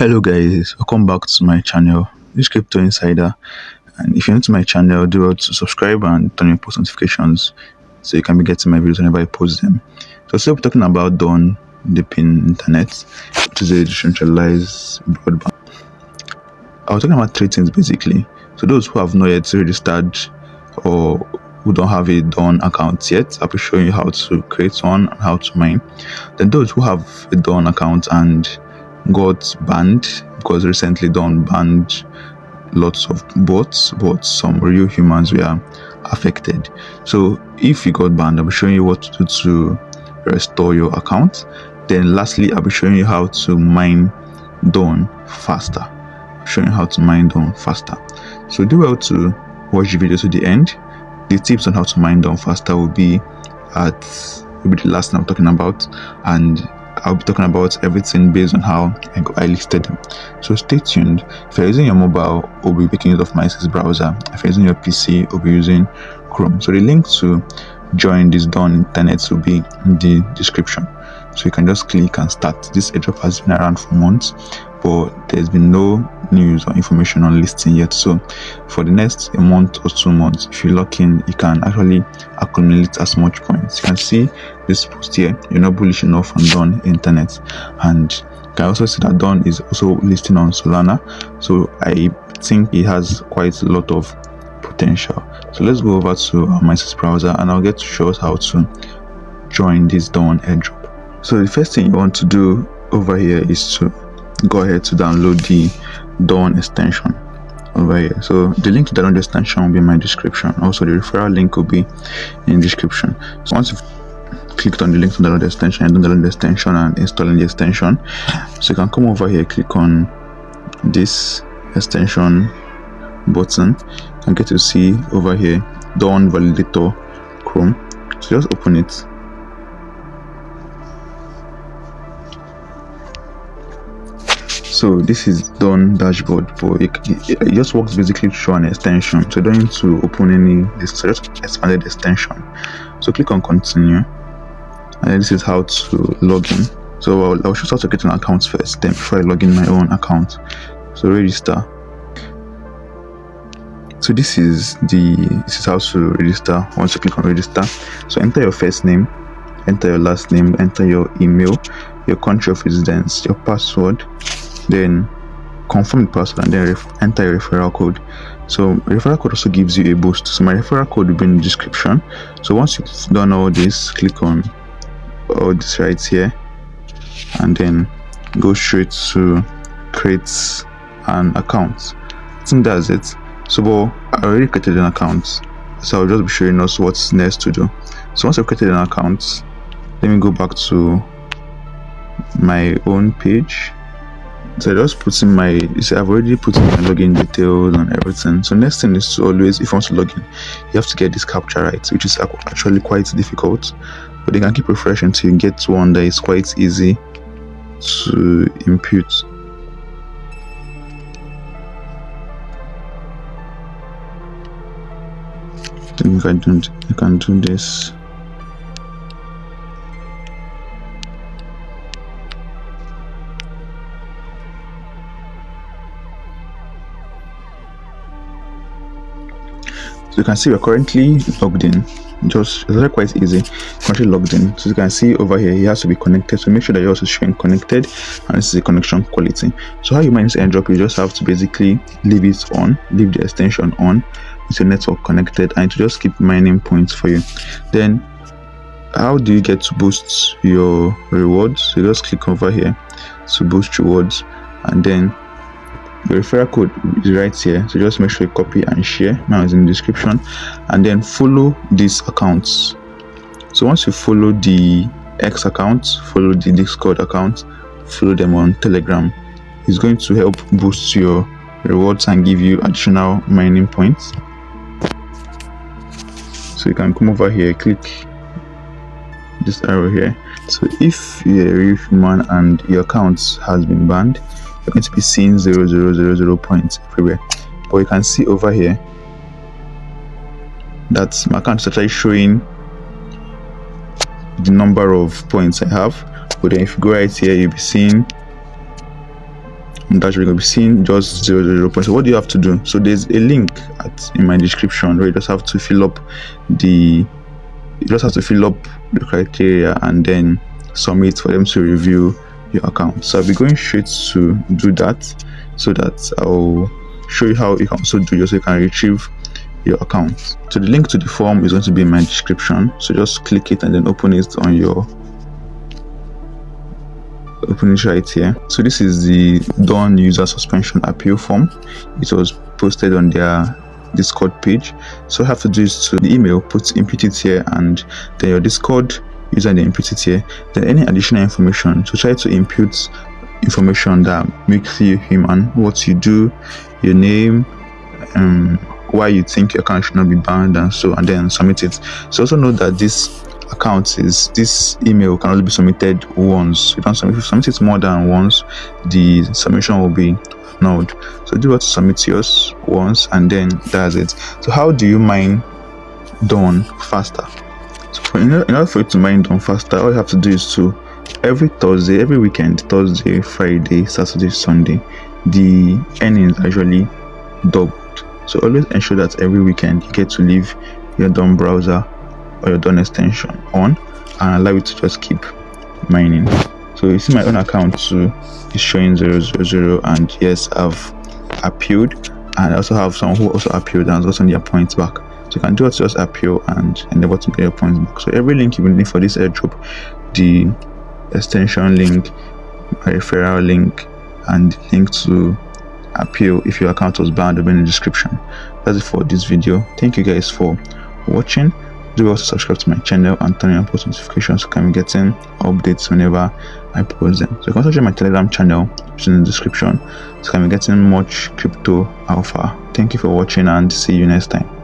Hello guys, welcome back to my channel. This is Crypto Insider, and if you're new to my channel, do well to subscribe and turn on post notifications so you can be getting my videos whenever I post them. So today we're talking about Dawn Internet, which is a decentralized broadband. I was talking about three things basically. So those who have not yet registered or who don't have a Dawn account yet, I'll be showing you how to create one and how to mine. Then those who have a Dawn account and got banned, because recently Dawn banned lots of bots, but some real humans were affected. So if you got banned, I'll be showing you what to do to restore your account. Then lastly, I'll be showing you how to mine Dawn faster. So do well to watch the video to the end. The tips on how to mine Dawn faster will be the last thing I'm talking about, and I'll be talking about everything based on how I listed them. So stay tuned. If you're using your mobile, we'll be making use of my browser. If you're using your PC, we'll be using Chrome. So the link to join this Dawn Internet will be in the description. So you can just click and start. This airdrop has been around for months, but there's been no news or information on listing yet. So for the next a month or 2 months, if you lock in, you can actually accumulate as much points. You can see this post here, you're not bullish enough on Dawn Internet, and you can also see that Dawn is also listing on Solana. So I think it has quite a lot of potential. So let's go over to my browser and I'll get to show us how to join this Dawn airdrop. So the first thing you want to do over here is to go ahead to download the Dawn extension over here. So the link to download the extension will be in my description. Also the referral link will be in the description. So once you've clicked on the link to download the extension, and download the extension and installing the extension, so you can come over here, click on this extension button, and get to see over here Dawn Validator Chrome. So just open it. So this is Dawn dashboard, but it just works basically through an extension. So you don't need to open so just expanded extension. So click on continue, and then this is how to log in. So I'll show you how to get an account first, then before I log in my own account. So register. So this is how to register. Once you click on register, so enter your first name, enter your last name, enter your email, your country of residence, your password, then confirm the password, and then enter your referral code. So referral code also gives you a boost. So my referral code will be in the description. So once you've done all this, click on all this right here, and then go straight to create an account. I think that's it. So I already created an account, so I'll just be showing us what's next to do. So once I've created an account, let me go back to my own page. So I just put in I've already put in my login details and everything. So next thing is to always, if you want to log in, you have to get this captcha right, which is actually quite difficult, but you can keep refreshing until you get one that is quite easy to impute. Then you can do this. So you can see we're currently logged in. It's quite easy. Currently logged in. So you can see over here, it has to be connected. So make sure that you're also showing connected, and this is the connection quality. So how you mine this airdrop, you just have to basically leave it on, leave the extension on, with your network connected, and to just keep mining points for you. Then how do you get to boost your rewards? So you just click over here to boost rewards, and then the referral code is right here. So just make sure you copy and share. Now it's in the description, and then follow these accounts. So once you follow the X account, follow the Discord account, follow them on Telegram, it's going to help boost your rewards and give you additional mining points. So you can come over here, click this arrow here. So if you're a real human and your account has been banned, you're going to be seeing 0.000 points everywhere. But you can see over here that my account is actually showing the number of points I have. But then if you go right here, you'll be seeing That's really going to be seeing just 0 points. So what do you have to do? So there's a link in my description where you just have to fill up the criteria and then submit for them to review your account. So I'll be going straight to do that, so that I'll show you how you can also do it so you can retrieve your account. So the link to the form is going to be in my description, so just click it and then open it right here. So this is the Dawn user suspension appeal form. It was posted on their Discord page. So all you have to do is to the email, input it here, and then your Discord user, then input it here. Then any additional information, so try to input information that makes you human, what you do, your name, why you think your account should not be banned, and then submit it. So also note that this email can only be submitted once. If you submit it more than once, the submission will be annulled. So do what to submit yours once, and then that's it. So how do you mine Dawn faster? So in order for you to mine Dawn faster, all you have to do is to every weekend, Thursday, Friday, Saturday, Sunday, the earnings actually doubled. So always ensure that every weekend you get to leave your Dawn browser or your Dawn extension on and allow it to just keep mining. So you see my own account too is showing 000, and yes, I've appealed, and I also have someone who also appealed and has gotten their points back. So you can do it, just appeal and endeavor to get your points back. So every link you will need for this airdrop, the extension link, my referral link, and the link to appeal if your account was banned, will be in the description. That's it for this video. Thank you guys for watching. Do also subscribe to my channel and turn on post notifications so you can be getting updates whenever I post them. So you can also join my Telegram channel, which is in the description, so you can be getting much crypto alpha. Thank you for watching, and see you next time.